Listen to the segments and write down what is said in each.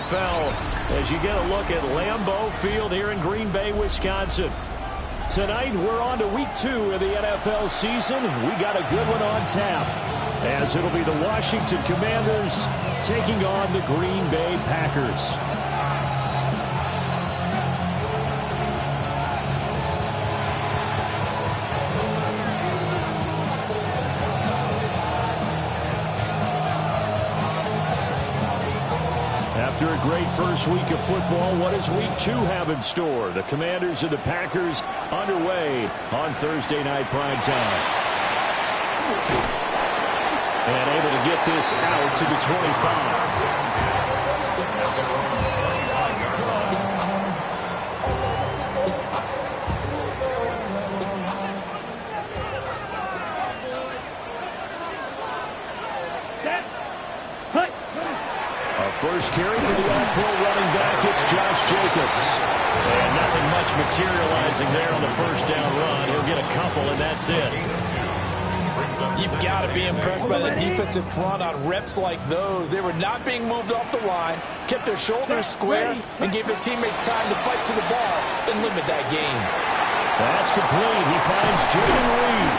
NFL as you get a look at Lambeau Field here in Green Bay, Wisconsin. Tonight, we're on to week 2 of the NFL season. We got a good one on tap, as it'll be the Washington Commanders taking on the Green Bay Packers. After a great first week of football, what does week 2 have in store? The Commanders and the Packers underway on Thursday night primetime. And able to get this out to the 25. First carry for the All-Pro running back, it's Josh Jacobs. And nothing much materializing there on the first down run. He'll get a couple, and that's it. You've got to be impressed by the defensive front on reps like those. They were not being moved off the line, kept their shoulders square, and gave their teammates time to fight to the ball and limit that gain. That's complete. He finds Jaden Reed.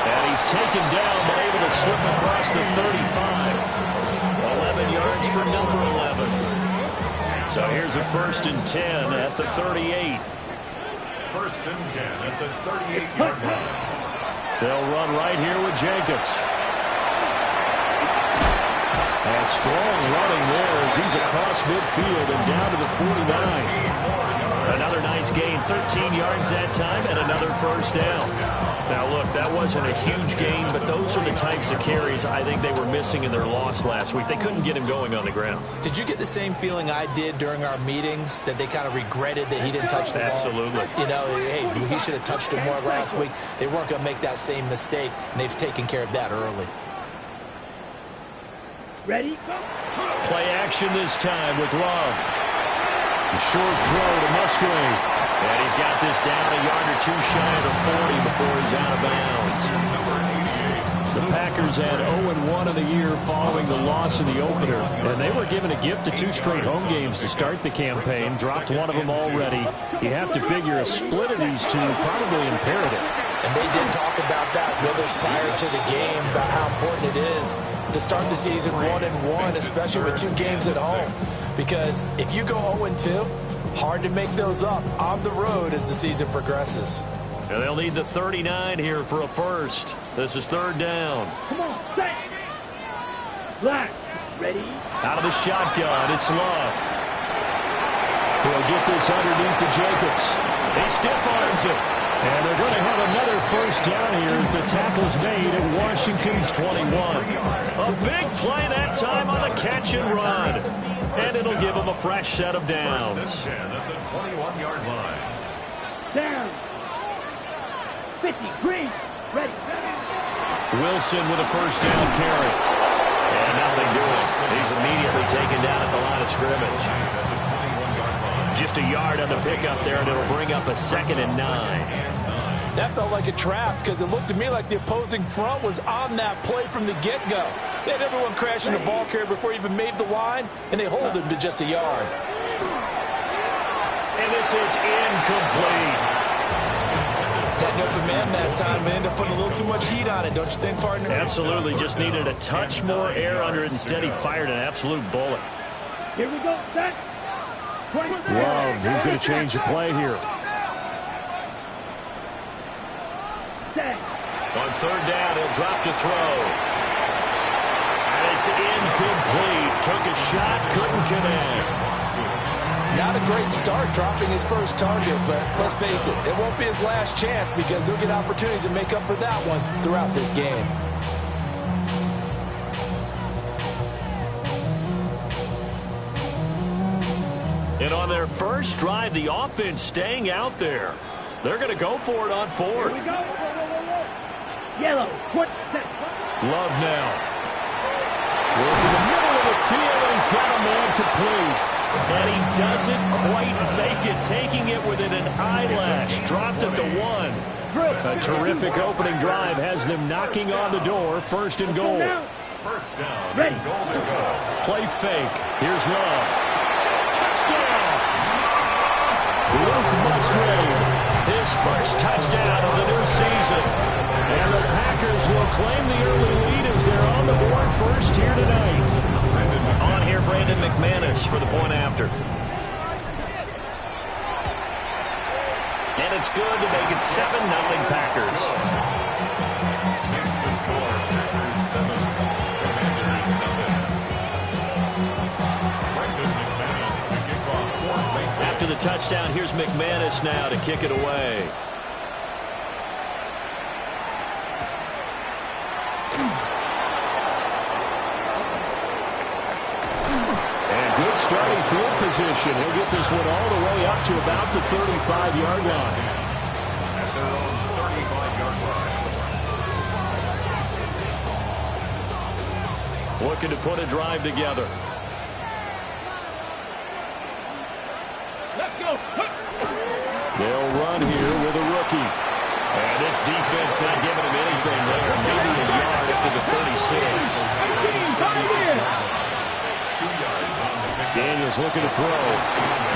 And he's taken down, but able to slip across the 35. 11 yards for number 11. So here's a 1st and 10 at the 38. 1st and 10 at the 38-yard line. They'll run right here with Jacobs. A strong running there as he's across midfield and down to the 49. Another nice gain, 13 yards that time, and another first down. Now, look, that wasn't a huge gain, but those are the types of carries I think they were missing in their loss last week. They couldn't get him going on the ground. Did you get the same feeling I did during our meetings, that they kind of regretted that he didn't touch the ball? Absolutely. You know, hey, he should have touched it more last week. They weren't going to make that same mistake, and they've taken care of that early. Ready? Play action this time with Love. The short throw to Musgrave. And he's got this down a yard or two shy of the 40 before he's out of bounds. The Packers had 0-1 in the year following the loss in the opener. And they were given a gift of 2 straight home games to start the campaign. Dropped one of them already. You have to figure a split of these two probably imperative. And they did talk about that with us prior to the game, about how important it is to start the season 1-1, especially with 2 games at home. Because if you go 0-2, hard to make those up on the road as the season progresses. And they'll need the 39 here for a first. This is 3rd down. Come on, set. Black, ready? Out of the shotgun, it's Love. He'll get this underneath to Jacobs. He stiff arms it. And they're going to have another first down here as the tackle's made at Washington's 21. A big play that time on the catch and run. And it'll give them a fresh set of downs. 10 at the 21-yard line. Down. 50, green, ready. Wilson with a first down carry. And nothing doing. He's immediately taken down at the line of scrimmage. Just a yard on the pickup there, and it'll bring up a 2nd and 9. That felt like a trap because it looked to me like the opposing front was on that play from the get-go. They had everyone crashing the ball carrier before he even made the line, and they hold him to just a yard. And this is incomplete. Had an open man that time, and ended up putting a little too much heat on it, don't you think, partner? Absolutely. Just needed a touch more air under it. Instead, he fired an absolute bullet. Here we go, set. Love, he's going to change the play here. Set. On 3rd down, he'll drop to throw. And it's incomplete. Took a shot, couldn't connect. Not a great start dropping his first target, but let's face it, it won't be his last chance because he'll get opportunities to make up for that one throughout this game. And on their first drive, the offense staying out there. They're going to go for it on 4th. Here we go. Yellow, what? Set. Love now. Working the middle of the field, and he's got a man complete. And he doesn't quite make it, taking it within an eyelash. Dropped at the 1. A terrific opening drive has them knocking on the door. 1st and goal. First down. Ready. Goal to go. Play fake. Here's Love. touchdown. Luke Musgrave, his first touchdown of the new season. And the Packers will claim the early lead as they're on the board first here tonight. On here, Brandon McManus for the point after. And it's good to make it 7-0 Packers. Here's the score. Packers 7, Commanders 0. Brandon McManus to kick off Fort Mayfield. After the touchdown, here's McManus now to kick it away. Good starting field position. He'll get this one all the way up to about the 35-yard line. At their own 35-yard line. Looking to put a drive together. Let's go. They'll run here with a rookie. And this defense not giving him anything there. Maybe a yard up to the 36. 2 yards on the pick. Daniels looking to throw.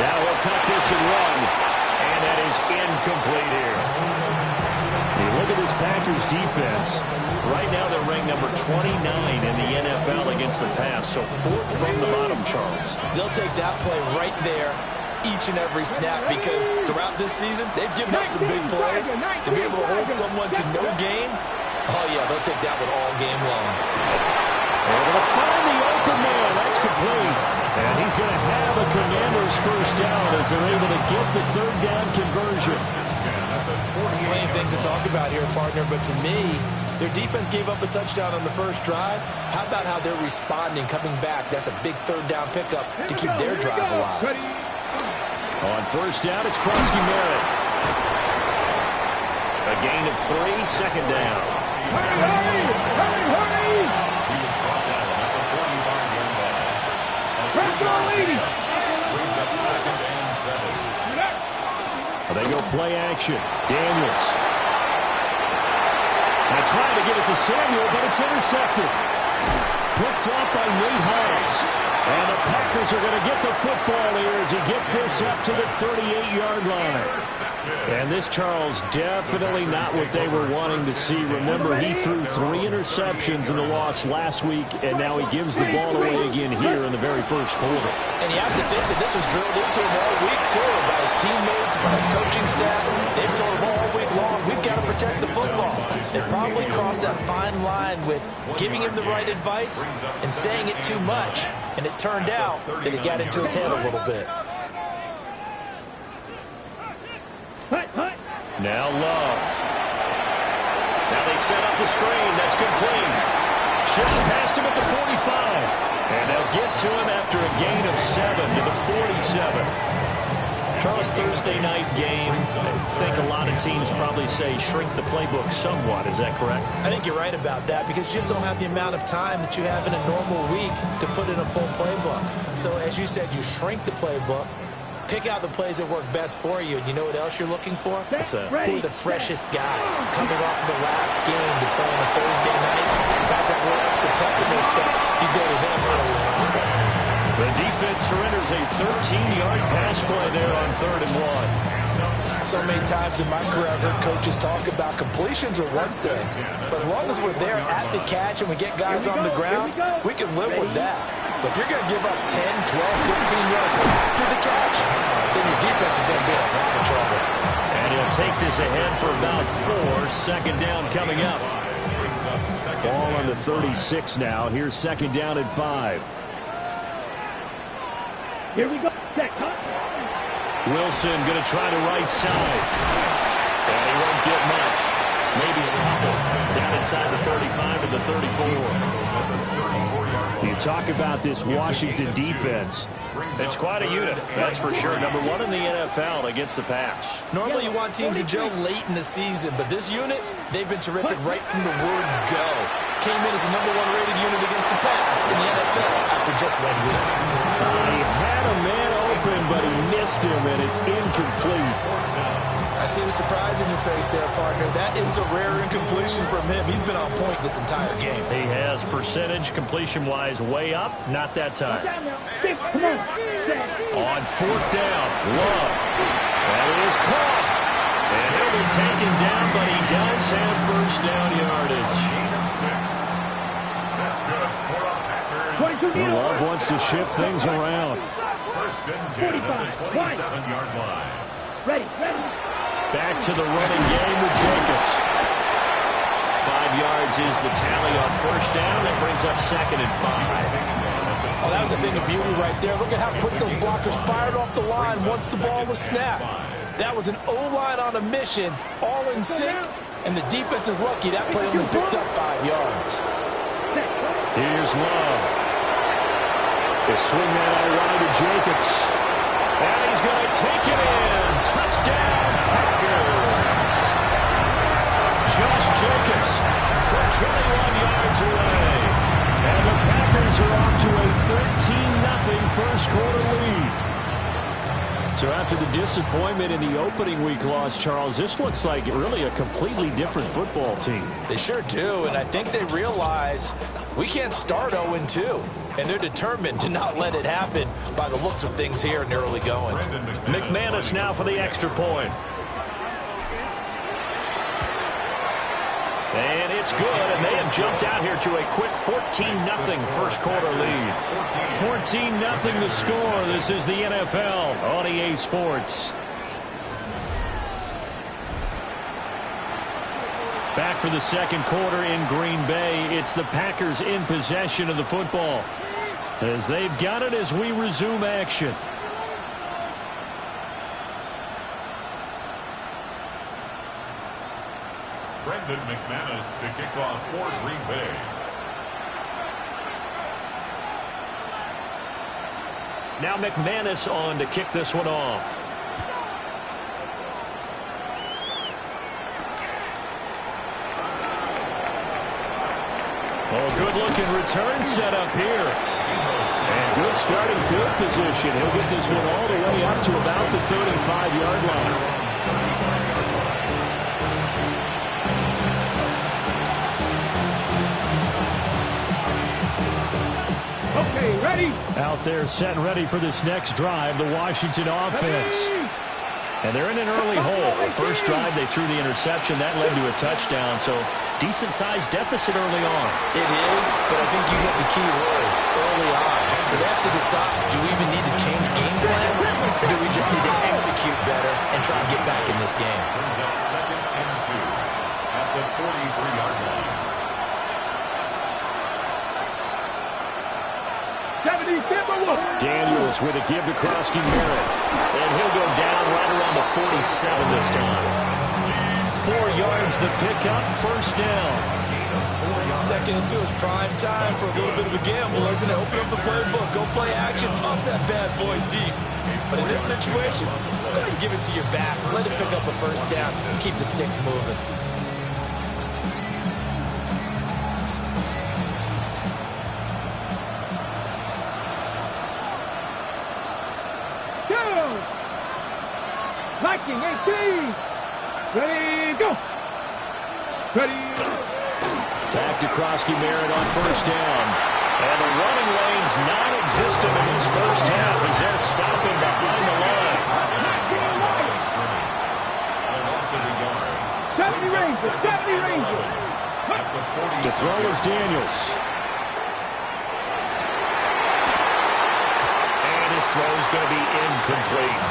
Now he'll tuck this and run. And that is incomplete here. You look at this Packers defense. Right now they're ranked number 29 in the NFL against the pass. So 4th from the bottom, Charles. They'll take that play right there each and every snap because throughout this season, they've given up some big plays. To be able to hold someone to no gain, oh yeah, they'll take that one all game long. Able to find the open man. That's complete. And he's going to have a Commander's first down as they're able to get the 3rd down conversion. Plenty of things to talk about here, partner, but to me, their defense gave up a touchdown on the first drive. How about how they're responding, coming back? That's a big 3rd down pickup to keep their drive alive. On first down, it's Krusky Merritt. A gain of 3, 2nd down. Hurry! He was brought down at the 45-yard line. Brings up 2nd and 7. They go play action. Daniels. Now trying to get it to Samuel, but it's intercepted. Picked up by Nate Hobbs. And the Packers are going to get the football here as he gets this up to the 38-yard line. And this, Charles, definitely not what they were wanting to see. Remember, he threw 3 interceptions in the loss last week, and now he gives the ball away again here in the very first quarter. And you have to think that this was drilled into him all week, too, by his teammates, by his coaching staff. They've told him all week long, we've got to protect the football. They probably crossed that fine line with giving him the right advice and saying it too much. And it turned out that it got into his head a little bit. Now Love. Now they set up the screen. That's complete. Ships past him at the 45. And they'll get to him after a gain of 7 to the 47. Charles, Thursday night game. I think a lot of teams probably say shrink the playbook somewhat. Is that correct? I think you're right about that because you just don't have the amount of time that you have in a normal week to put in a full playbook. So as you said, you shrink the playbook, pick out the plays that work best for you. And you know what else you're looking for? Who are the freshest guys coming off the last game to play on a Thursday night? Guys that little extra pep in their step. You go to them early on. The defense surrenders a 13-yard pass play there on 3rd and 1. So many times in my career, I've heard coaches talk about completions are one thing. But as long as we're there at the catch and we get guys on the ground, we can live with that. But if you're going to give up 10, 12, 15 yards after the catch, then your defense is going to be in a lot of trouble. And he'll take this ahead for about 4. 2nd down coming up. Ball on the 36 now. Here's 2nd down and 5. Here we go. Wilson going to try the right side. And he won't get much. Maybe a couple. Down inside the 35 to the 34. You talk about this Washington defense. It's quite a unit, that's for sure. Number 1 in the NFL against the pass. Normally you want teams to gel late in the season, but this unit, they've been terrific right from the word go. Came in as the number 1 rated unit against the pass in the NFL after just 1 week. He had a man open, but he missed him, and it's incomplete. I see the surprise in your face there, partner. That is a rare incompletion from him. He's been on point this entire game. He has percentage completion-wise way up. Not that time. Come on. On fourth down. Love. That is caught. And he'll be taken down, but he does have first down yardage. That's good for a Packers. Love wants to shift things around. First and 10 at the 27-yard line. Ready. Back to the running game with Jacobs. 5 yards is the tally on first down. That brings up second and 5. Oh, that was a thing of beauty right there. Look at how quick those blockers fired off the line once the ball was snapped. That was an O-line on a mission, all in sync, and the defense is lucky that play only picked up 5 yards. Here's Love. They swing that out wide to Jacobs. And he's going to take it in. Touchdown, Packers. Josh Jacobs for 21 yards away. And the Packers are off to a 13-0 first quarter lead. So after the disappointment in the opening week loss, Charles, this looks like really a completely different football team. They sure do, and I think they realize we can't start 0-2. And they're determined to not let it happen by the looks of things here in the early going. McManus now for the extra point. And it's good, and they have jumped out here to a quick 14-0 first quarter lead. 14-0 the score. This is the NFL on EA Sports. Back for the second quarter in Green Bay. It's the Packers in possession of the football, as they've got it as we resume action. Brendan McManus to kick off for Green Bay. Now McManus on to kick this one off. Oh, good-looking return set up here. And good starting field position. He'll get this one all the way up to about the 35-yard line. Okay, ready? Out there set and ready for this next drive, the Washington offense. And they're in an early hole. The first drive, they threw the interception. That led to a touchdown, so decent-sized deficit early on. It is, but I think you hit the key words, early on. So they have to decide, do we even need to change game plan, or do we just need to execute better and try and get back in this game? Brings up second and 2 at the 43-yard line. 70, Daniels with a give to Krosky-Merritt. And he'll go down right around the 47 this time. 4 yards the pickup, first down. Second and 2 is prime time for a little bit of a gamble, isn't it? Open up the playbook, go play action, toss that bad boy deep. But in this situation, go ahead and give it to your back. Let it pick up a first down and keep the sticks moving. Viking 18. Ready, go. Ready. Back to Krosky-Merritt on first down. And the running lane's non-existent in this first half as they'll stop him behind the line. 70 Rangers, 70 Rangers. To throw is Daniels. And his throw's going to be incomplete.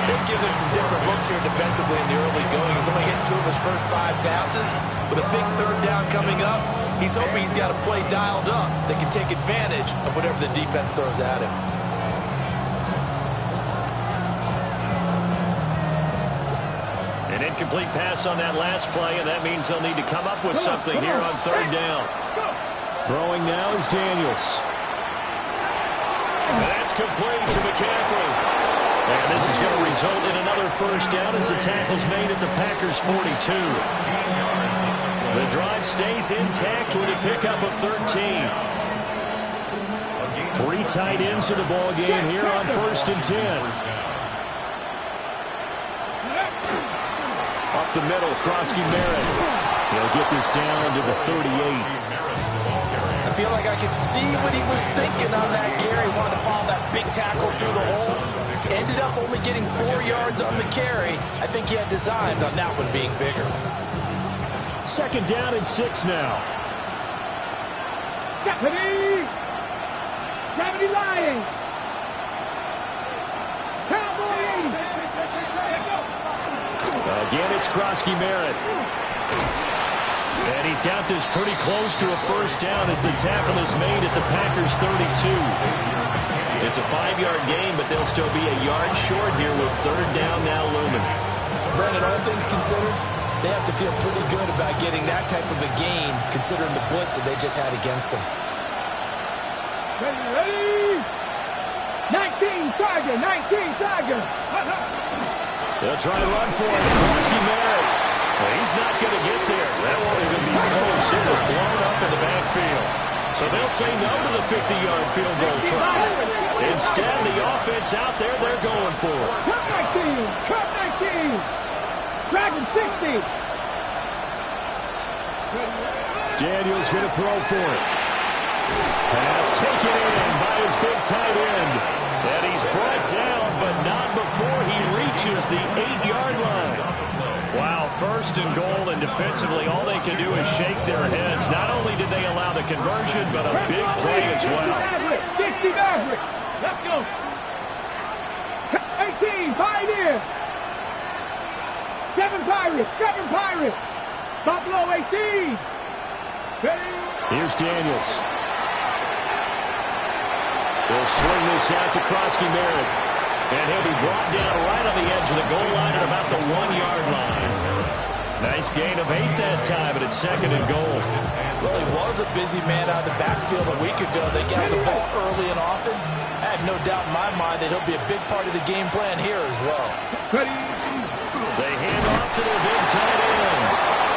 They've given him some different looks here defensively in the early going. He's only hit 2 of his first 5 passes. With a big third down coming up, he's hoping he's got a play dialed up that can take advantage of whatever the defense throws at him. An incomplete pass on that last play, and that means they'll need to come up with something here on third down. Throwing now is Daniels. And that's complete to McCaffrey. And this is going to result in another first down as the tackle's made at the Packers' 42. The drive stays intact with a pickup of 13. 3 tight ends in the ball game here on first and 10. Up the middle, Krosky-Merritt. He'll get this down to the 38. I feel like I could see what he was thinking on that carry. Wanted to follow that big tackle through the hole. Ended up only getting 4 yards on the carry. I think he had designs on that one being bigger. 2nd down and 6 now. Gravity! Gravity Lions! Cowboys! Again, it's Krosky-Merritt. And he's got this pretty close to a 1st down as the tackle is made at the Packers' 32. It's a 5-yard gain, but they'll still be a yard short here with 3rd down now looming. Brandon, all things considered, they have to feel pretty good about getting that type of a gain, considering the blitz that they just had against them. Ready? 19 Tiger, 19 Tiger. They'll try to run for it. Krosky-Merritt. Well, he's not going to get there. That won't even be close. It was blown up in the backfield. So they'll say no to the 50-yard field goal try. Instead, the offense out there, they're going for it. Cut 19, cut 19. Dragon 60. Daniels going to throw for it. Pass taken in by his big tight end. And he's brought down, but not before he reaches the 8-yard line. Wow, 1st and goal, and defensively, all they can do is shake their heads. Not only did they allow the conversion, but a big play as well. 60 Mavericks. Let's go. 18 Pioneer. 7 Pirates, 7 Pirates. Buffalo 18. Here's Daniels. They'll swing this out to Krosky-Merritt. And he'll be brought down right on the edge of the goal line at about the 1-yard line. Nice gain of 8 that time, but it's 2nd and goal. Well, he was a busy man out of the backfield a week ago. They got the ball early and often. I have no doubt in my mind that he'll be a big part of the game plan here as well. They hand off to their big tight end.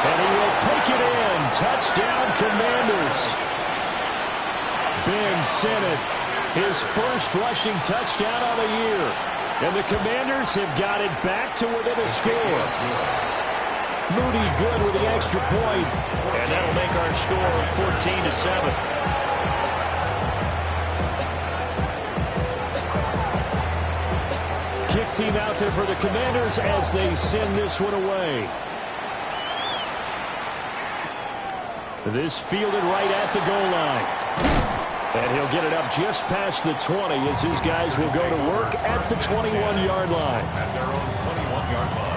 And he will take it in. Touchdown, Commanders. Ben Sinnott, his 1st rushing touchdown of the year. And the Commanders have got it back to within a score. Moody good with the extra point. And that'll make our score 14-7. Kick team out there for the Commanders as they send this one away. This fielded right at the goal line. And he'll get it up just past the 20 as his guys will go to work at the 21-yard line. At their own 21-yard line.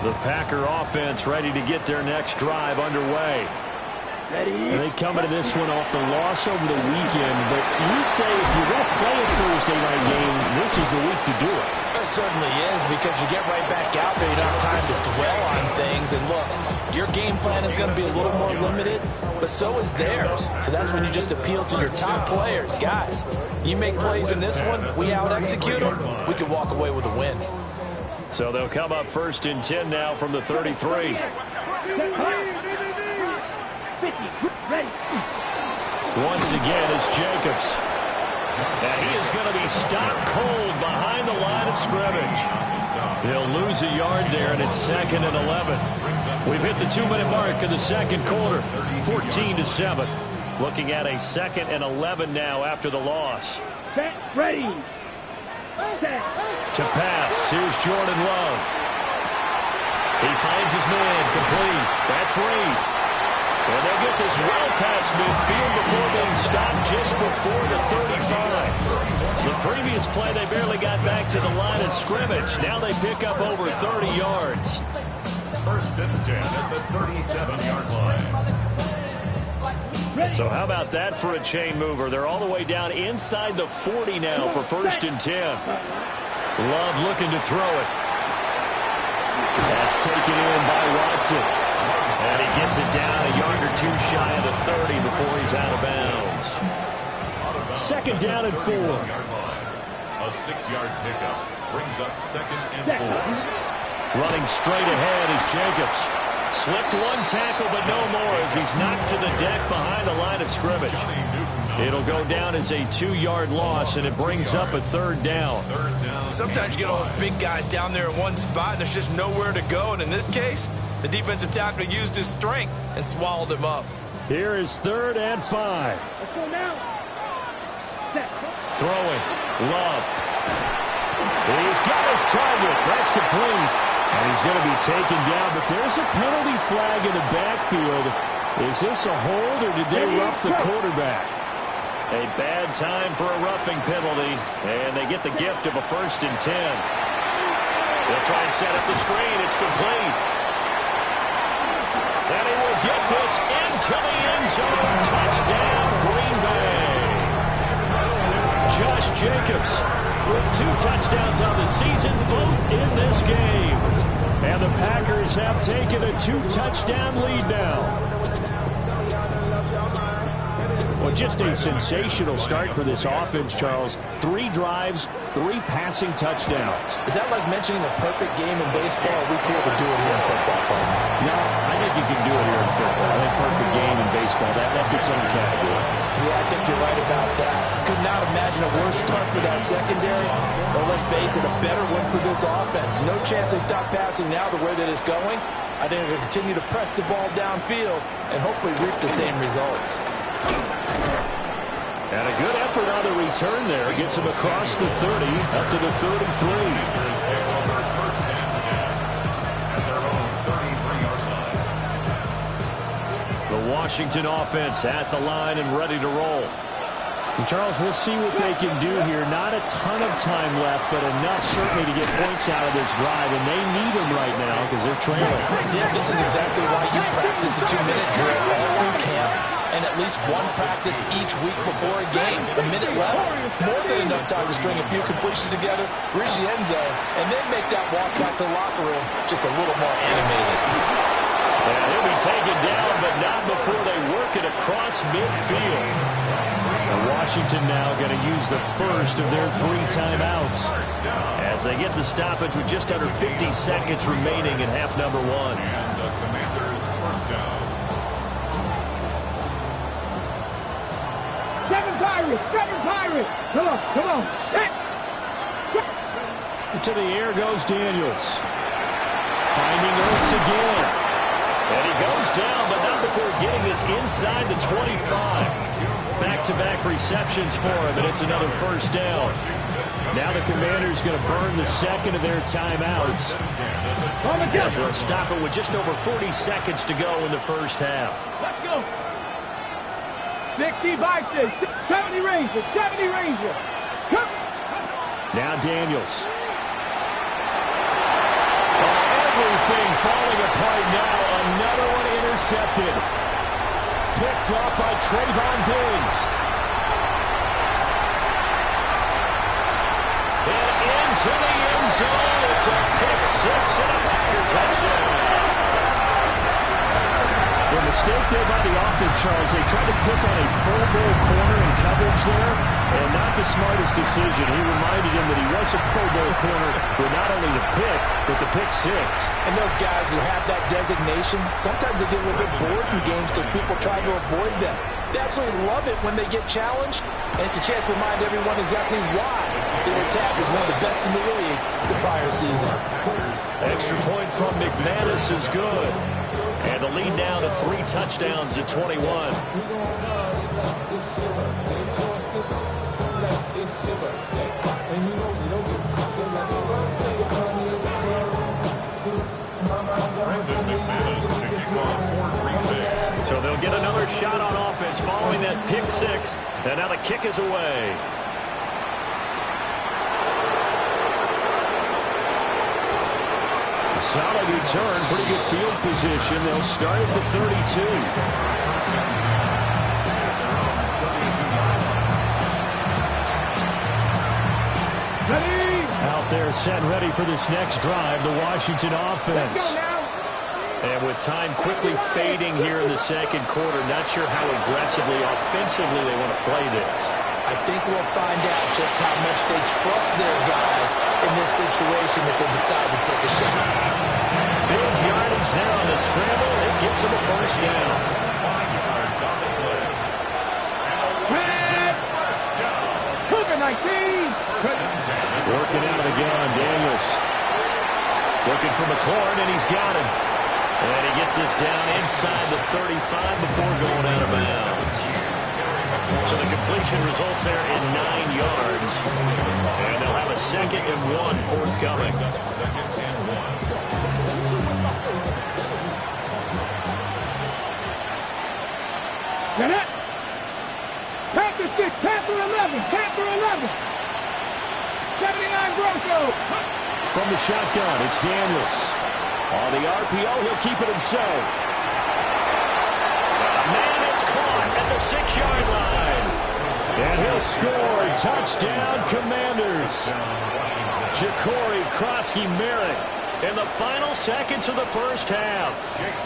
The Packer offense ready to get their next drive underway. And they come into this one off the loss over the weekend. But you say if you're going to play a Thursday night game, this is the week to do it. It certainly is, because you get right back out there. You don't have time to dwell on things. And look, your game plan is going to be a little more limited, but so is theirs. So that's when you just appeal to your top players. Guys, you make plays in this one, we out-execute them, we can walk away with a win. So they'll come up 1st and 10 now from the 33. Once again, it's Jacobs. And he is going to be stopped cold behind the line of scrimmage. He'll lose a yard there, and it's 2nd and 11. We've hit the 2-minute mark in the 2nd quarter, 14-7. Looking at a 2nd and 11 now after the loss. Set, ready. Set. To pass, here's Jordan Love. He finds his man, complete. That's Reed. And they'll get this well past midfield before being stopped just before the 35. The previous play, they barely got back to the line of scrimmage. Now they pick up over 30 yards. 1st and 10 at the 37-yard line. So how about that for a chain mover? They're all the way down inside the 40 now for 1st and 10. Love looking to throw it. That's taken in by Watson. And he gets it down a yard or 2 shy of the 30 before he's out of bounds. 2nd down and 4. A 6-yard pickup brings up 2nd and 4. Running straight ahead is Jacobs. Slipped one tackle, but no more as he's knocked to the deck behind the line of scrimmage. Johnny Newton It'll go down as a 2-yard loss, and it brings up a 3rd down. Sometimes you get all those big guys down there in one spot, and there's just nowhere to go. And in this case, the defensive tackle used his strength and swallowed him up. Here is 3rd and 5. Let's go now. Set. Throwing. Love. He's got his target. That's complete. And he's going to be taken down, but there's a penalty flag in the backfield. Is this a hold, or did they rough the quarterback? A bad time for a roughing penalty, and they get the gift of a 1st and 10. They'll try and set up the screen. It's complete. And he will get this into the end zone. Touchdown, Green Bay. Josh Jacobs with 2 touchdowns on the season, both in this game. And the Packers have taken a 2-touchdown lead now. Well, just a sensational start for this offense, Charles. 3 drives, 3 passing touchdowns. Is that like mentioning a perfect game in baseball? Or we can't do it here in football? No, I think you can do it here in football. I think perfect game in baseball, that's its own category. Yeah, I think you're right about that. Could not imagine a worse start for that secondary. Or let's face it, a better one for this offense. No chance they stop passing now the way that it's going. I think they're going to continue to press the ball downfield and hopefully reap the same results. And a good effort on the return there. Gets him across the 30, up to the 33. The Washington offense at the line and ready to roll. And Charles, we'll see what they can do here. Not a ton of time left, but enough certainly to get points out of this drive, and they need them right now because they're trailing. Yeah, this is exactly why you practice a 2-minute drill all through camp, and at least one practice each week before a game. A minute left, more than enough time to string a few completions together, reach the end zone, and then make that walk back to the locker room just a little more animated. And he'll be taken down, but not before they work it across midfield. And Washington now going to use the first of their 3 timeouts as they get the stoppage with just under 50 seconds remaining in half number 1. And the Commanders' first down. 7 Pirates! 7 Pirates! Come on! Set! To the air goes Daniels. Finding Ertz again. And he goes down, but not before getting this inside the 25. Back-to-back receptions for him, and it's another first down. Now the Commanders going to burn the second of their timeouts. As they'll stop it with just over 40 seconds to go in the first half. Let's go! 65, 70 Rangers! 70 Rangers! Come! Now Daniels. Everything falling apart now. Another one intercepted. Picked up by Trayvon Diggs. And into the end zone. It's a pick 6 and a Packer touchdown. The mistake there by the offense, Charles, they tried to pick on a Pro Bowl corner in coverage there, and not the smartest decision. He reminded him that he was a Pro Bowl corner with not only the pick, but the pick 6. And those guys who have that designation, sometimes they get a little bit bored in games because people try to avoid them. They absolutely love it when they get challenged, and it's a chance to remind everyone exactly why they were tagged as one of the best in the league the prior season. Extra point from McManus is good. And the lead down to 3 touchdowns at 21. So they'll get another shot on offense following that pick 6. And now the kick is away. Solid return, pretty good field position. They'll start at the 32. Ready! Out there set ready for this next drive, the Washington offense. And with time quickly fading here in the second quarter, not sure how aggressively, offensively they want to play this. I think we'll find out just how much they trust their guys in this situation if they decide to take a shot. Big yardage there on the scramble. It gets them a first down. 5 yards on the play. And a Washington Working out of the gun, Daniels. Looking for McLaurin, and he's got him. And he gets this down inside the 35 before going out of bounds. So the completion results there in 9 yards. And they'll have a 2nd and 1 forthcoming. Get it? Panther 6, Panther 11, Panther 11. 79 Broncos. From the shotgun, it's Daniels. On the RPO, he'll keep it himself. Man, it's caught at the 6-yard line. And he'll score. Touchdown, Commanders. Ja'Cory Krosky-Merritt in the final seconds of the first half.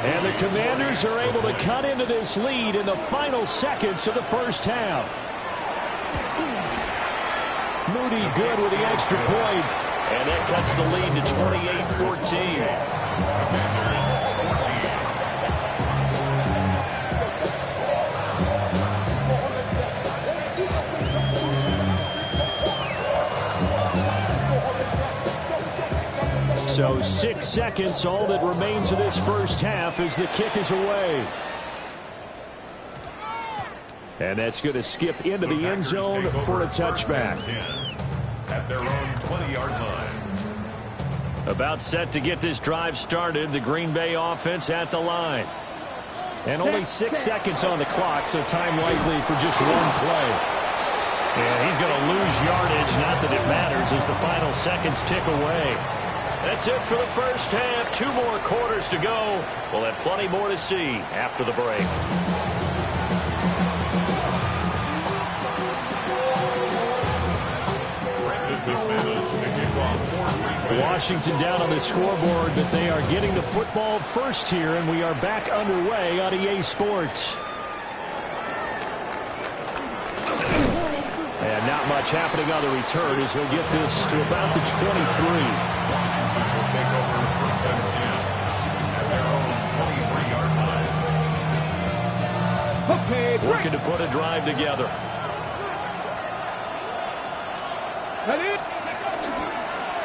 And the Commanders are able to cut into this lead in the final seconds of the first half. Moody good with the extra point. And that cuts the lead to 28-14. So 6 seconds, all that remains of this first half as the kick is away. And that's going to skip into the end zone for a touchback. At their own 20-yard line. About set to get this drive started. The Green Bay offense at the line. And only 6 seconds on the clock, so time likely for just one play. And he's going to lose yardage, not that it matters, as the final seconds tick away. That's it for the first half. 2 more quarters to go. We'll have plenty more to see after the break. Washington down on the scoreboard, but they are getting the football first here, and we are back underway on EA Sports. And not much happening on the return as he'll get this to about the 23. Washington will take over first and 10 at their own 23-yard line. Okay, working to put a drive together.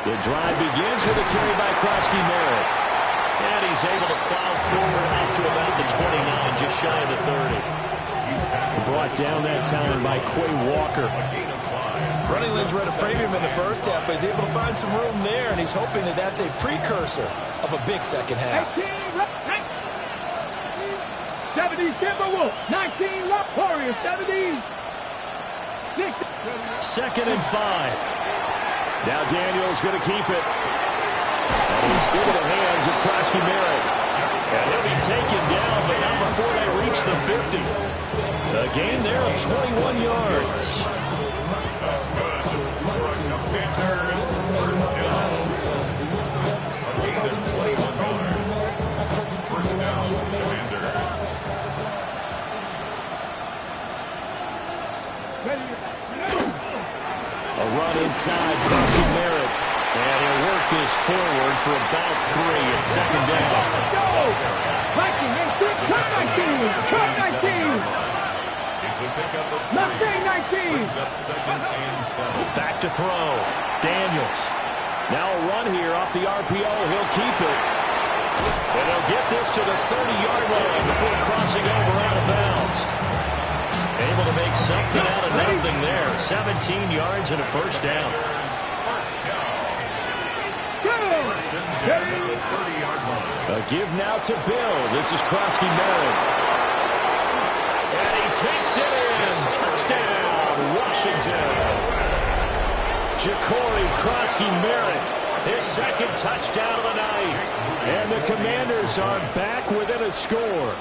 The drive begins with a carry by Krosky-Merritt. And he's able to plow forward out to about the 29, just shy of the 30. Brought down that time by Quay Walker. Running lanes were at a premium in the first half, but he's able to find some room there, and he's hoping that that's a precursor of a big second half. 70 Timberwolves, 19 Rock Warriors, 70. 2nd and 5. Now Daniels going to keep it. And he's into the hands of Krosky-Merritt. And he'll be taken down, but not before they reach the 50. A gain there of 21 yards. That's good. Commanders first down. A gain of 21 yards. First down, Commanders. A run inside, Krosky-Merritt. And he'll work this forward for about 3 at 2nd down. Go! Viking, turn 19! It's a pickup of 3. Mustang 19! Brings up 2nd and 7. Back to throw. Daniels. Now a run here off the RPO. He'll keep it. And he'll get this to the 30-yard line before crossing over out of bounds. Able to make something out of nothing there. 17 yards and a first down. First down. First and 10 at the 30-yard line. A give now to Bill. This is Krosky-Merritt. And he takes it in. Touchdown, Washington. Ja'Cory Krosky-Merritt, his 2nd touchdown of the night. And the Commanders are back within a score.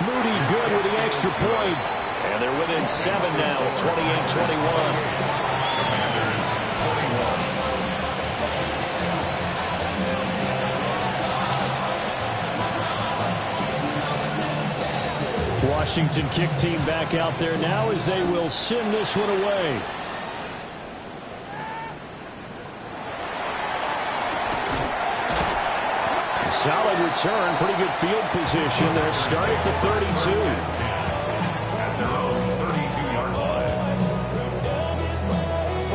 Moody good with the extra point. And they're within 7 now, 28-21. Washington kick team back out there now as they will send this one away. Solid return, pretty good field position. They'll start at the 32. At their own 32-yard line.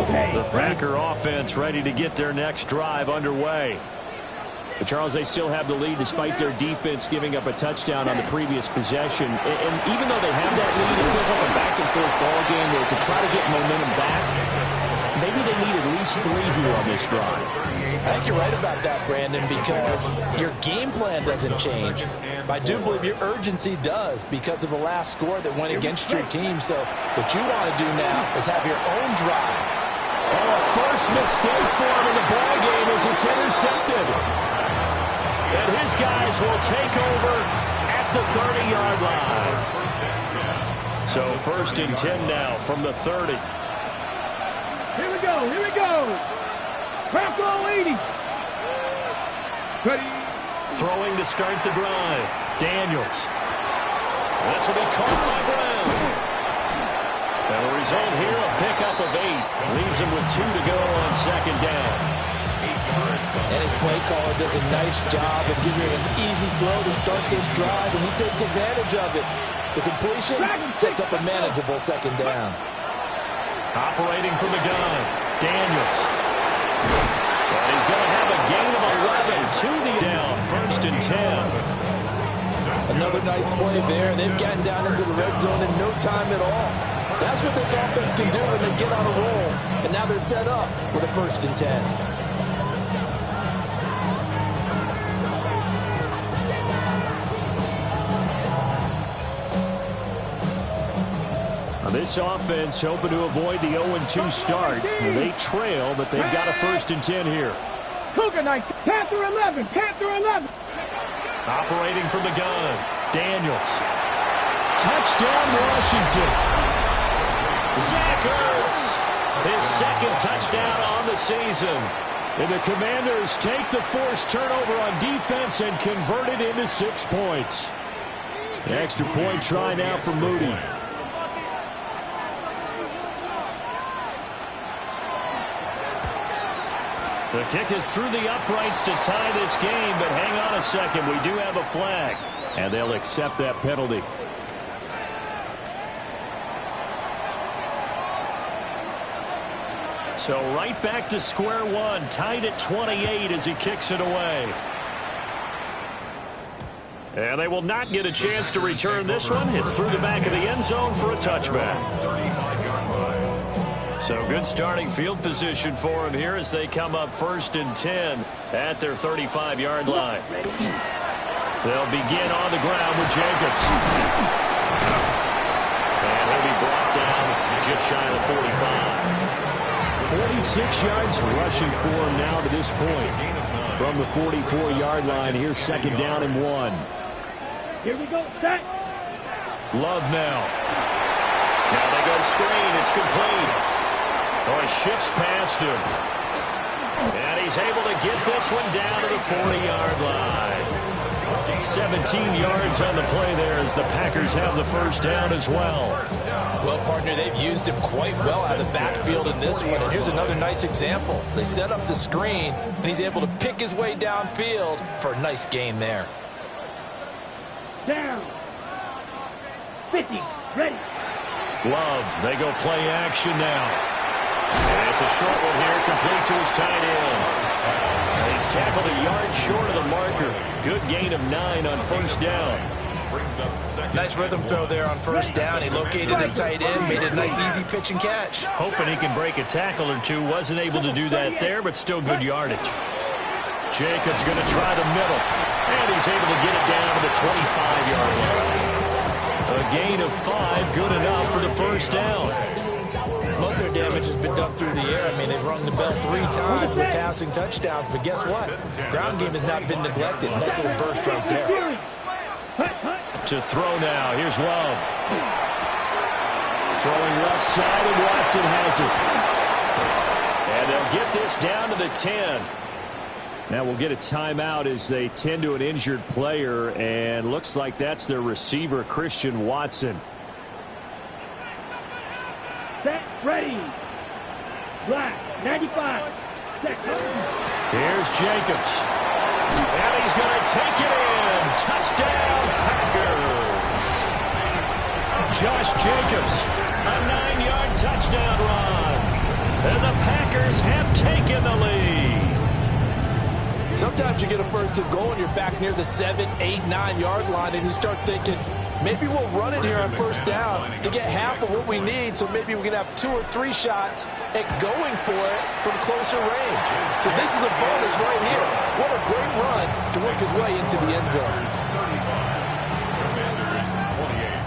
The Packer offense ready to get their next drive underway. But Charles, they still have the lead despite their defense giving up a touchdown on the previous possession. And even though they have that lead, it feels like a back-and-forth ball game where to try to get momentum back, maybe they need at least 3 here on this drive. I think you're right about that, Brandon, because your game plan doesn't change. I do believe your urgency does because of the last score that went against your team. So what you want to do now is have your own drive. Oh, a first mistake for him in the ball game as it's intercepted. And his guys will take over at the 30-yard line. So 1st and 10 now from the 30. Here we go, here we go. Crack all 80. Ready. Throwing to start the drive. Daniels. This will be caught by Brown. And the result here, a pickup of 8. Leaves him with 2 to go on 2nd down. And his play caller does a nice job of giving him an easy throw to start this drive, and he takes advantage of it. The completion sets up a manageable 2nd down. Operating from the gun, Daniels. And he's going to have a gain of 11 to the down, 1st and 10. Another nice play there. They've gotten down into the red zone in no time at all. That's what this offense can do when they get on a roll. And now they're set up with a 1st and 10. This offense hoping to avoid the 0-2 start. They trail, but they've got a 1st and 10 here. Cougar Knights, Panther 11, Panther 11. Operating from the gun, Daniels. Touchdown, Washington. Zach Ertz, his 2nd touchdown on the season. And the Commanders take the forced turnover on defense and convert it into 6 points. The extra point try now for Moody. The kick is through the uprights to tie this game, but hang on a second. We do have a flag, and they'll accept that penalty. So right back to square one, tied at 28 as he kicks it away. And they will not get a chance to return this one. It's through the back of the end zone for a touchback. So good starting field position for him here as they come up 1st and 10 at their 35-yard line. They'll begin on the ground with Jacobs. And he'll be brought down just shy of 45. 46 yards rushing for him now to this point. From the 44-yard line, here's 2nd down and 1. Here we go, set. Love now. Now they go screen. It's complete. Oh, he shifts past him. And he's able to get this one down to the 40-yard line. 17 yards on the play there as the Packers have the 1st down as well. Well, partner, they've used him quite well out of the backfield in this one. And here's another nice example. They set up the screen, and he's able to pick his way downfield for a nice gain there. Down. 50, ready. Love, they go play action now. And it's a short one here, complete to his tight end. And he's tackled a yard short of the marker. Good gain of 9 on 1st down. Nice rhythm throw there on 1st down. He located his tight end, made it a nice easy pitch and catch. Hoping he can break a tackle or two. Wasn't able to do that there, but still good yardage. Jacobs going to try the middle. And he's able to get it down to the 25-yard line. A gain of 5, good enough for the 1st down. Most of their damage has been done through the air. I mean, they've rung the bell 3 times with passing touchdowns. But guess what? Ground game has not been neglected. Nice little burst right there. To throw now. Here's Love. Throwing left side, and Watson has it. And they'll get this down to the 10. Now we'll get a timeout as they tend to an injured player, and looks like that's their receiver, Christian Watson. Set, ready. Black, 95. Set, here's Jacobs. And he's going to take it in. Touchdown, Packers. Josh Jacobs, a 9-yard touchdown run. And the in the lead. Sometimes you get a first and goal and you're back near the 7, 8, 9-yard line, and you start thinking, maybe we'll run it here on first down to get half of what we need, so maybe we can have 2 or 3 shots at going for it from closer range. So this is a bonus right here. What a great run to work his way into the end zone. Commanders 28.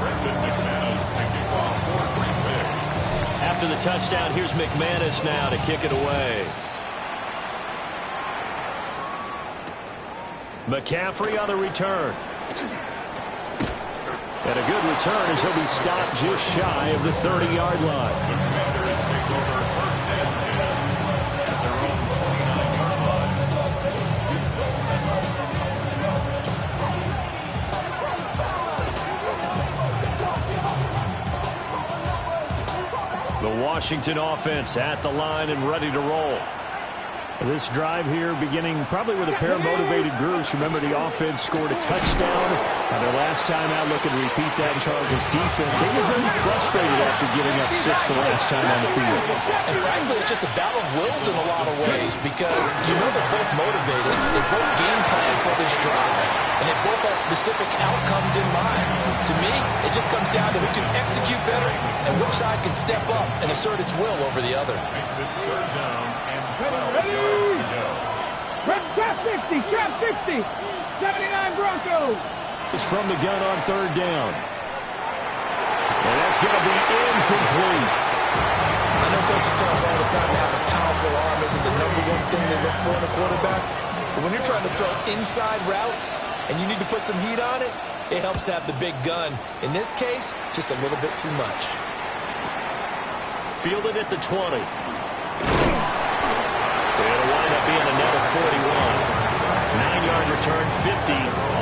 Brendan McManus taking off for Green Bay. After the touchdown, here's McManus now to kick it away. McCaffrey on the return. And a good return as he'll be stopped just shy of the 30-yard line. The Commanders take over first and 10 at their own 29-yard line. The Washington offense at the line and ready to roll. This drive here beginning probably with a pair of motivated groups. Remember, the offense scored a touchdown their last time out. Looking to repeat that in Charles' defense. They were very frustrated after giving up 6 the last time on the field. And frankly, it's just a battle of wills in a lot of ways because you know they're both motivated. They both game plan for this drive. And they both have specific outcomes in mind. To me, it just comes down to who can execute better and which side can step up and assert its will over the other. Makes it third down and 12 yards to go. Trap 60, trap 60. 79 Broncos. It's from the gun on third down. And that's going to be incomplete. I know coaches tell us all the time to have a powerful arm isn't the number one thing they look for in a quarterback. But when you're trying to throw inside routes and you need to put some heat on it, it helps to have the big gun. In this case, just a little bit too much. Fielded at the 20. It'll wind up being another 41. 9-yard return, 50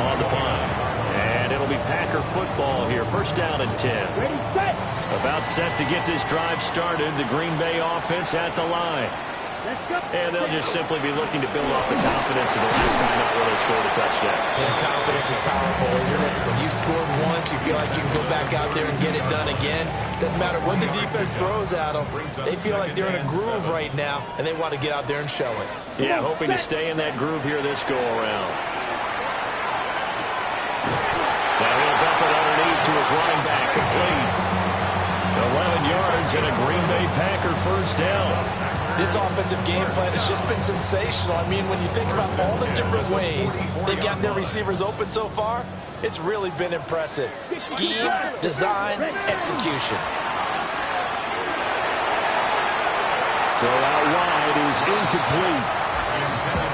on the punt. And it'll be Packer football here. First down and 10. Ready, set. About set to get this drive started. The Green Bay offense at the line. Let's go. And they'll just simply be looking to build off the confidence of the last time out where they scored a touchdown. And confidence is powerful, isn't it? When you scored once, you feel like you can go back out there and get it done again. Doesn't matter what the defense throws at them. They feel like they're in a groove right now, and they want to get out there and show it. Yeah, hoping to stay in that groove here this go-around. Now he'll dump it underneath to his running back, complete. 11 yards and a Green Bay Packer first down. This offensive game plan has just been sensational. I mean, when you think about all the different ways they've gotten their receivers open so far, it's really been impressive. Scheme, design, execution. Throw out wide is incomplete.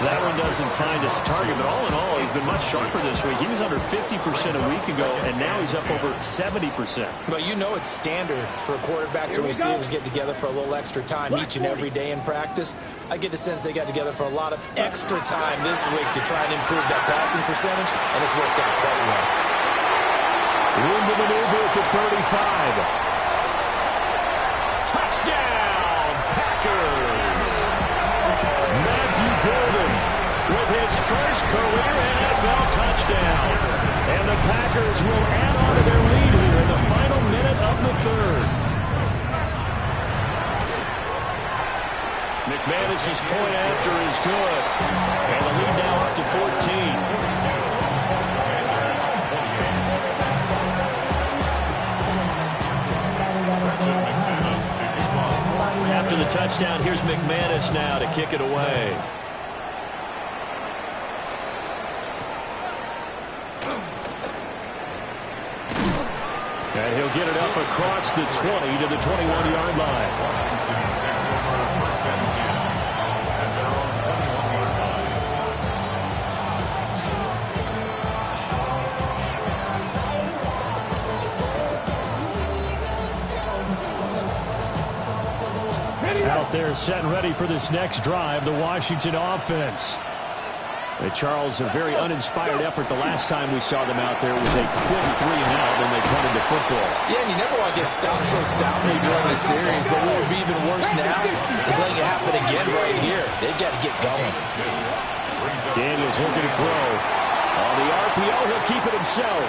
That one doesn't find its target, but all in all, he's been much sharper this week. He was under 50% a week ago, and now he's up over 70%. But you know it's standard for quarterbacks and receivers get together for a little extra time each and every day in practice. I get the sense they got together for a lot of extra time this week to try and improve that passing percentage, and it's worked out quite well. Room to maneuver at the 35. Touchdown, Packers! Matthew Golden with his first career NFL touchdown. And the Packers will add on to their lead here in the final minute of the third. McManus's point after is good. And the lead now up to 14. After the touchdown, here's McManus now to kick it away. And he'll get it up across the 20 to the 21-yard line. Washington takes over first and 10 at their own 21-yard line. Out there set and ready for this next drive, the Washington offense. Charles, a very uninspired effort the last time we saw them out there. It was a quick 3-and-out, and they punted the football. Yeah, and you never want to get stopped so soundly during the series, but what would be even worse now is letting it happen again right here. They've got to get going. Daniels looking to throw. On the RPO, he'll keep it himself.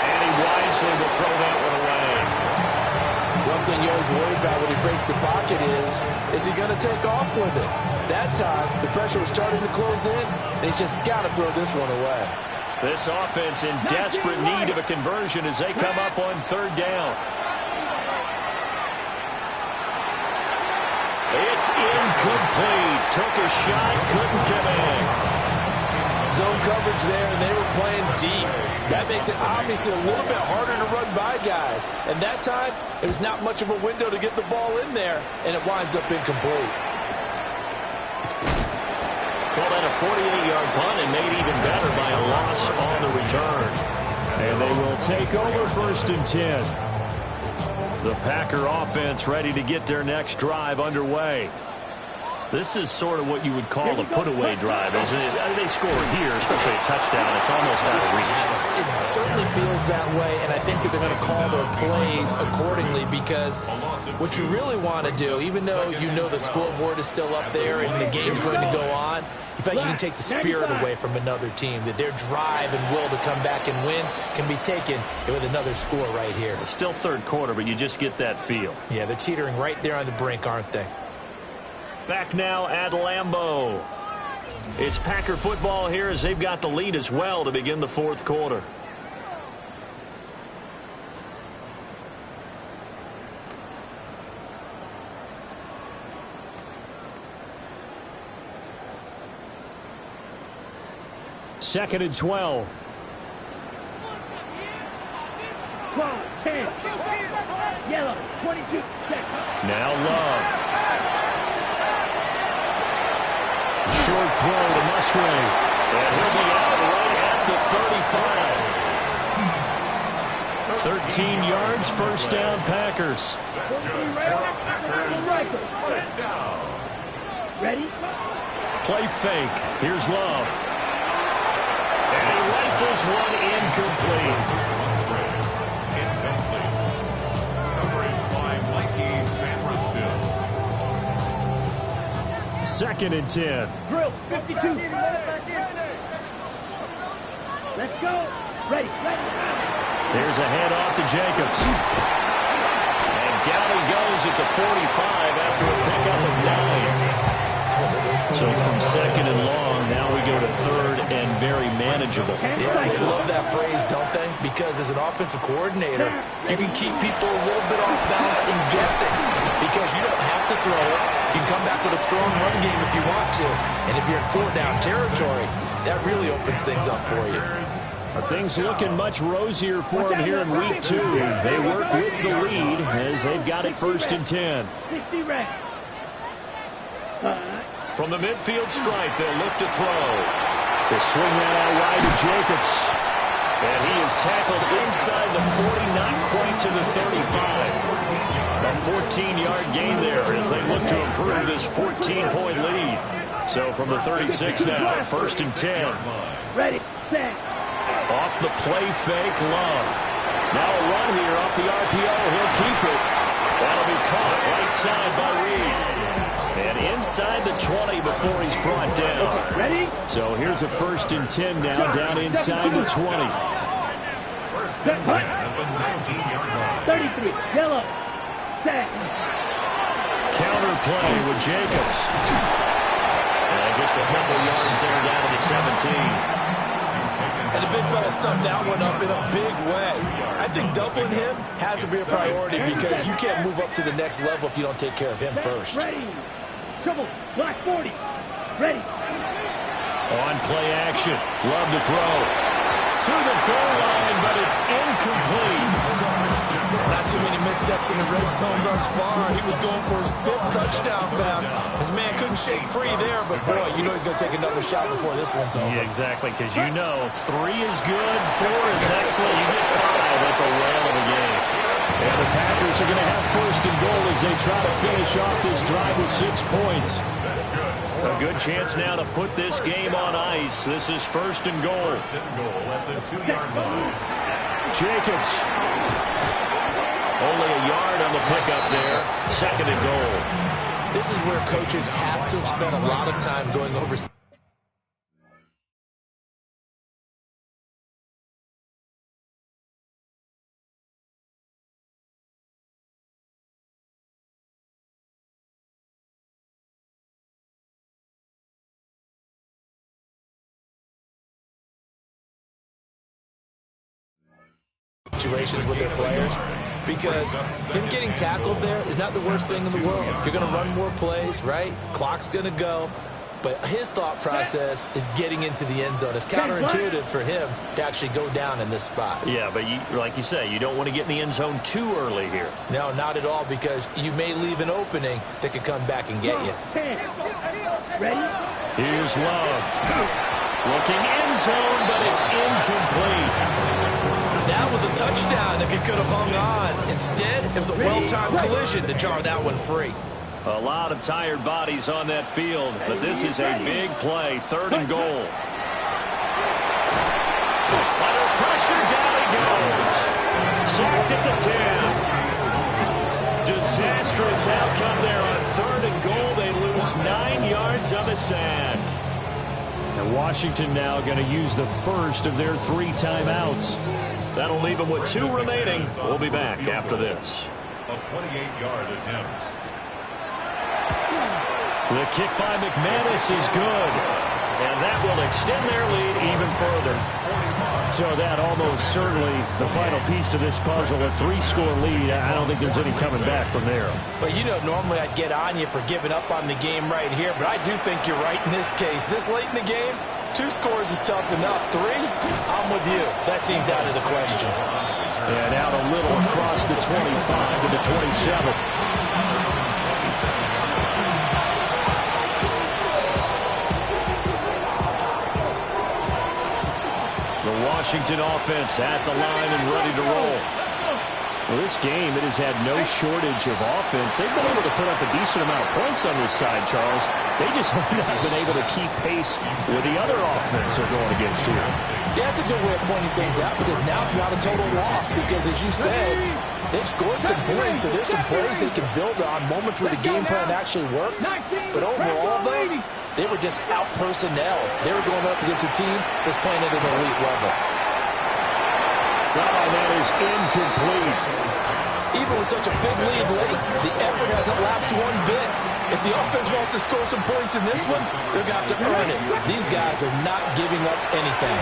And he wisely will throw that one away. One thing you always worry about when he breaks the pocket is he going to take off with it? That time, the pressure was starting to close in, and he's just got to throw this one away. This offense in desperate need of a conversion as they come up on third down. It's incomplete. Took a shot, couldn't come in. Zone coverage there, and they were playing deep. That makes it obviously a little bit harder to run by guys. And that time, it was not much of a window to get the ball in there, and it winds up incomplete. Called that a 48-yard punt and made even better by a loss on the return. And they will take over 1st and 10. The Packer offense ready to get their next drive underway. This is sort of what you would call a put-away drive, isn't it? They score here, especially a touchdown. It's almost out of reach. It certainly feels that way, and I think that they're going to call their plays accordingly because what you really want to do, even though you know the scoreboard is still up there and the game's going to go on, in fact, you can take the spirit away from another team, that their drive and will to come back and win can be taken with another score right here. It's still third quarter, but you just get that feel. Yeah, they're teetering right there on the brink, aren't they? Back now at Lambeau. It's Packer football here as they've got the lead as well to begin the fourth quarter. Second and 12. 12, 10. Yellow, 22 seconds. Now Love. Short throw to Musgrave. And he'll be out right at the 35. 13 yards, first down Packers. Ready? Play fake. Here's Love. And he rifles one incomplete. Incomplete. Coverage by Mikey Sanderstill. Second and 10. Drill, 52. Let's go. Ready, ready. Here's a handoff to Jacobs. And down he goes at the 45 after a pickup of 9. So from second and long, now we go to third and very manageable. Yeah, they love that phrase, don't they? Because as an offensive coordinator, you can keep people a little bit off balance and guessing because you don't have to throw it. You can come back with a strong run game if you want to. And if you're in four-down territory, that really opens things up for you. Are things looking much rosier for them here in week 2? They work with the lead as they've got it 1st and 10. 60 ready. From the midfield stripe, they'll look to throw. They swing that out wide to Jacobs. And he is tackled inside the 40, not quite to the 35. A 14-yard gain there as they look to improve this 14-point lead. So from the 36 now, 1st and 10. Ready, set. Off the play fake, Love. Now a run here off the RPO. He'll keep it. That'll be caught right side by Reed. And inside the 20 before he's brought down. Ready? So here's a 1st and 10 now down inside the 20. First and 10 at the 19-yard line. 33, yellow, set. Counter play with Jacobs. And just a couple yards there down to the 17. And the big fella stuffed that one up in a big way. I think doubling him has to be a priority because you can't move up to the next level if you don't take care of him first. Ready. Trouble, black 40. Ready. On play action. Love to throw. To the goal line, but it's incomplete. Not too many missteps in the red zone thus far. He was going for his 5th touchdown pass. His man couldn't shake free there, but boy, you know he's going to take another shot before this one's over. Yeah, exactly, because you know 3 is good, 4 is excellent. You get 5, that's a whale of a game. And the Packers are going to have 1st and goal as they try to finish off this drive with 6 points. A good chance now to put this game on ice. This is 1st and goal. First and goal at the 2-yard line. Jacobs. Only a yard on the pickup there. 2nd and goal. This is where coaches have to have spent a lot of time going over situations with their players, because him getting tackled there is not the worst thing in the world. You're going to run more plays, right? Clock's going to go. But his thought process is getting into the end zone. It's counterintuitive for him to actually go down in this spot. Yeah, but like you say, you don't want to get in the end zone too early here. No, not at all, because you may leave an opening that could come back and get you. Ready? Here's Love. Looking end zone, but it's incomplete. That was a touchdown if he could have hung on. Instead, it was a well-timed collision to jar that one free. A lot of tired bodies on that field, but this is a big play, 3rd and goal. Under pressure, down he goes. Sacked at the 10. Disastrous outcome there on 3rd and goal. They lose 9 yards on the sack. And Washington now going to use the first of their 3 timeouts. That'll leave them with 2 remaining. We'll be back after this. A 28-yard attempt. The kick by McManus is good, and that will extend their lead even further. So that almost certainly the final piece to this puzzle, a 3-score lead. I don't think there's any coming back from there. But you know, normally I'd get on you for giving up on the game right here, but I do think you're right in this case. This late in the game, 2 scores is tough enough. 3, I'm with you. That seems out of the question. And out a little across the 25 to the 27. Washington offense at the line and ready to roll. Well, this game, it has had no shortage of offense. They've been able to put up a decent amount of points on this side, Charles. They just have not been able to keep pace with the other offense they're going against here. Yeah, that's a good way of pointing things out, because now it's not a total loss, because as you said, they've scored some points, so there's some plays they can build on, moments where the game plan actually worked. But overall, though, they were just out-personnel. They were going up against a team that's playing at an elite level. Oh, that is incomplete. Even with such a big lead late, the effort hasn't lapsed one bit. If the offense wants to score some points in this one, they're going to have to earn it. These guys are not giving up anything.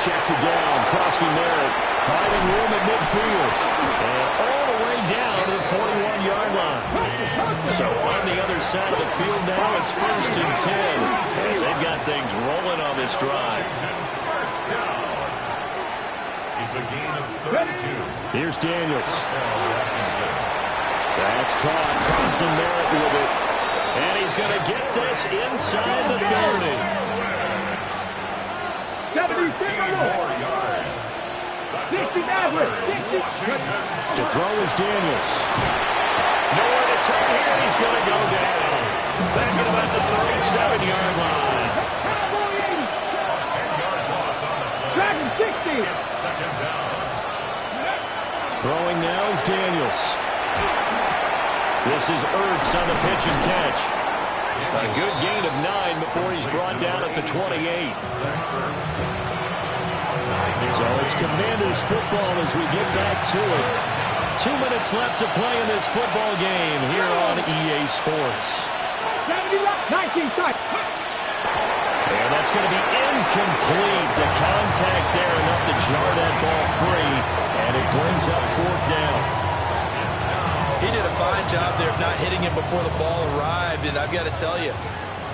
Checks it down. Crosby Merritt finding room at midfield. And all the way down to the 41-yard line. So on the other side of the field now, it's 1st and 10. As they've got things rolling on this drive. First down. It's a gain of 32. Here's Daniels. That's caught. Crosby Merritt with it. And he's going to get this inside the 30. 76 more yards. 60 average. 60. To throw is Daniels. Nowhere to turn here. He's going to go down. Back at about the 37-yard line. 10-yard loss on the play. Dragon 60. It's 2nd down. Throwing now is Daniels. This is Ertz on the pitch and catch. A good gain of 9 before he's brought down at the 28. So it's Commanders football as we get back to it. 2 minutes left to play in this football game here on EA Sports. 70 left. 19 strike. And that's going to be incomplete. The contact there enough to jar that ball free. And it brings up 4th down. He did a fine job there of not hitting him before the ball arrived, and I've got to tell you,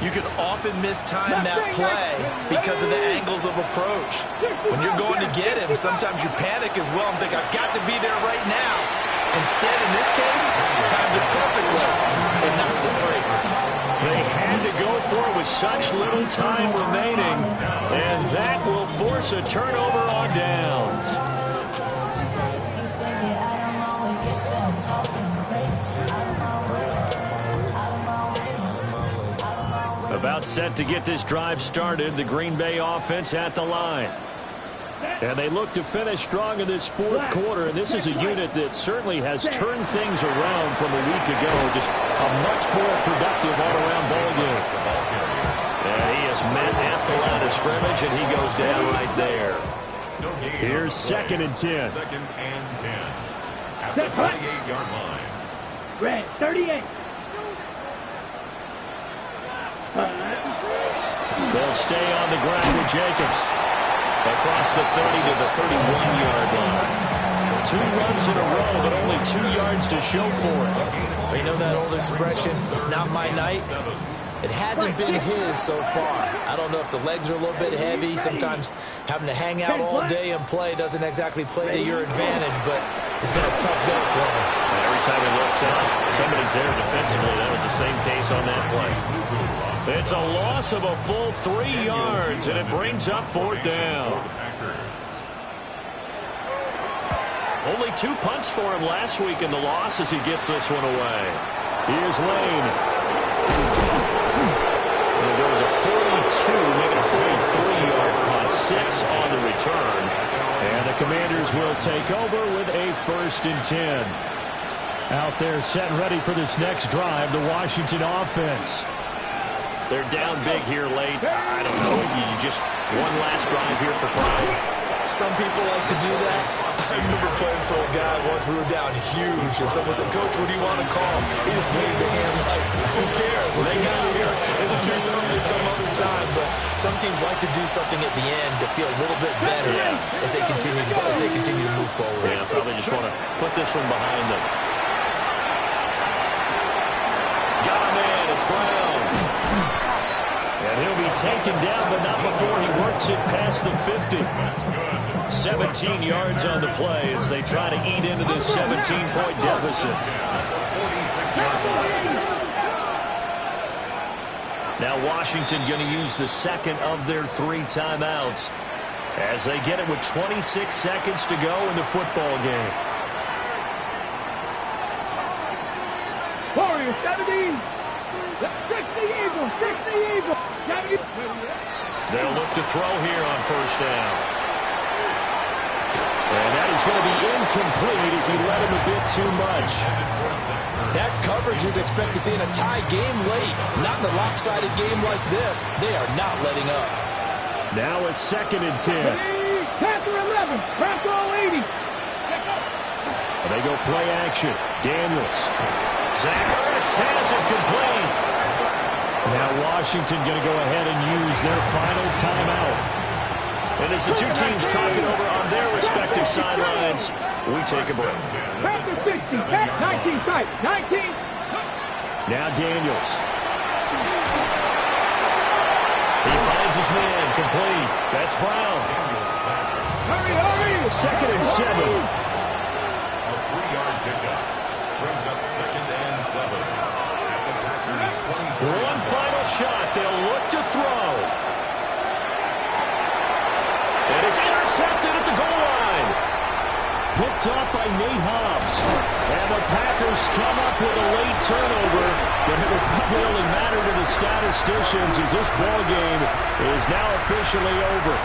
you can often mistime that play because of the angles of approach. When you're going to get him, sometimes you panic as well and think, I've got to be there right now. Instead, in this case, timed it perfectly and knocked it free. They had to go for it with such little time remaining, and that will force a turnover on downs. About set to get this drive started, the Green Bay offense at the line. And they look to finish strong in this 4th quarter, and this is a unit that certainly has turned things around from a week ago. Just a much more productive all-around ball game. And he is met at the line of scrimmage, and he goes down right there. Here's 2nd and 10. 2nd and 10. At the 28-yard line. Red 38. They'll stay on the ground with Jacobs. across the 30 to the 31-yard line. 2 runs in a row, but only 2 yards to show for it. You know that old expression, it's not my night? It hasn't been his so far. I don't know if the legs are a little bit heavy. Sometimes having to hang out all day and play doesn't exactly play to your advantage, but it's been a tough go for him. And every time he looks up, somebody's there defensively. That was the same case on that play. It's a loss of a full 3 yards, and it brings up 4th down. Only 2 punts for him last week in the loss as he gets this one away. Here's Lane. And there was a 42, making a 43-yard punt, 6 on the return. And the Commanders will take over with a 1st and 10. Out there set and ready for this next drive, the Washington offense. They're down big here late. I don't know. You just one last drive here for pride. Some people like to do that. I remember playing for a guy once. We were down huge, and someone said, "Coach, what do you want to call?" He just waved a hand like, "Who cares? Let's get out of here and we'll do something some other time." But some teams like to do something at the end to feel a little bit better as they continue to move forward. Yeah, probably just want to put this one behind them. Got a man. It's Brown. And he'll be taken down, but not before he works it past the 50. 17 yards on the play as they try to eat into this 17-point deficit. Now Washington going to use the second of their 3 timeouts as they get it with 26 seconds to go in the football game. Warriors, 70. 60 Eagles, 60 Eagles. They'll look to throw here on 1st down. And that is going to be incomplete as he led him a bit too much. That's coverage you'd expect to see in a tie game late. Not in a lopsided game like this. They are not letting up. Now a 2nd and 10. Panther 11, Panther 80. And they go play action. Daniels. Zach Ertz has it complete. Now Washington going to go ahead and use their final timeout. And as the 2 teams talk it over on their respective sidelines, we take a break. Panther 60, 19 tight, 19. Now Daniels. He finds his man, complete. That's Brown. Hurry, hurry. 2nd and 7. A 3-yard pickup brings up 2nd and 7. One final shot. They'll look to throw. And it's intercepted at the goal line. Picked off by Nate Hobbs. And the Packers come up with a late turnover, but it will probably only matter to the statisticians as this ball game is now officially over.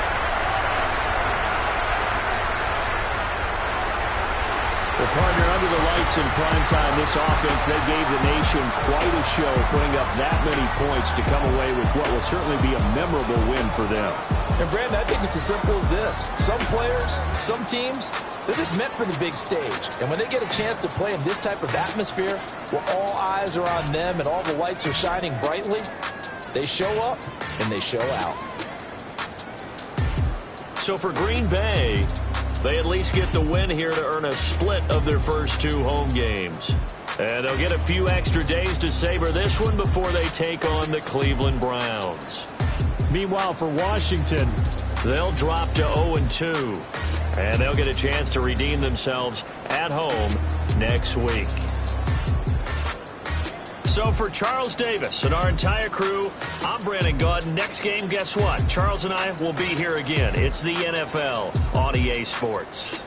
Well, partner, under the lights in primetime, this offense, they gave the nation quite a show, putting up that many points to come away with what will certainly be a memorable win for them. And, Brandon, I think it's as simple as this. Some players, some teams, they're just meant for the big stage. And when they get a chance to play in this type of atmosphere, where all eyes are on them and all the lights are shining brightly, they show up and they show out. So for Green Bay, they at least get the win here to earn a split of their first 2 home games. And they'll get a few extra days to savor this one before they take on the Cleveland Browns. Meanwhile, for Washington, they'll drop to 0-2. And they'll get a chance to redeem themselves at home next week. So for Charles Davis and our entire crew, I'm Brandon Gaudin. Next game, guess what? Charles and I will be here again. It's the NFL on EA Sports.